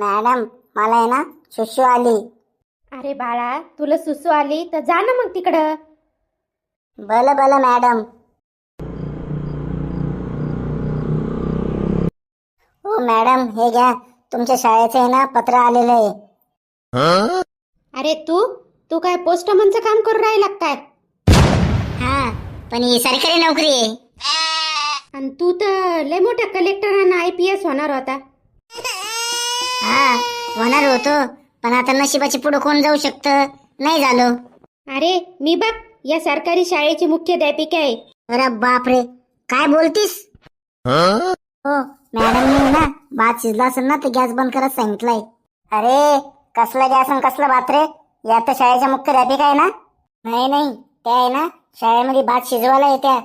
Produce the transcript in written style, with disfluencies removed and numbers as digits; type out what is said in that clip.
Madam मला आहे ना सुसू आली. अरे बाळा, तुला सुसू आली तर जा ना मग तिकडं. भलं भलं मॅडम. हो मॅडम, हे घ्या, तुमच्या शाळेचं आहे ना पत्र आलेलं आहे. अरे तू तू काय पोस्टमनचं काम करून राहिला काय? हा, पण ही सरकारी नोकरी आहे. आणि तू तर लय मोठ्या कलेक्टर आणि IPS होणार होता. हा, होणार होतो, पण आता नशिबाची पुढे कोण जाऊ शकतं, नाही झालो. अरे मी बघ या सरकारी शाळेची मुख्याध्यापिका आहे. अरे बापरे, काय बोलतीस? हो मॅडमने ना भात शिजला असेल ना तर गॅस बंद करत सांगितलंय. अरे कसला गॅस आणि कसला भात रे? या तर शाळेच्या मुख्याध्यापिका आहे ना? नाही नाही, त्या आहे ना शाळेमध्ये भात शिजवायला येत्या.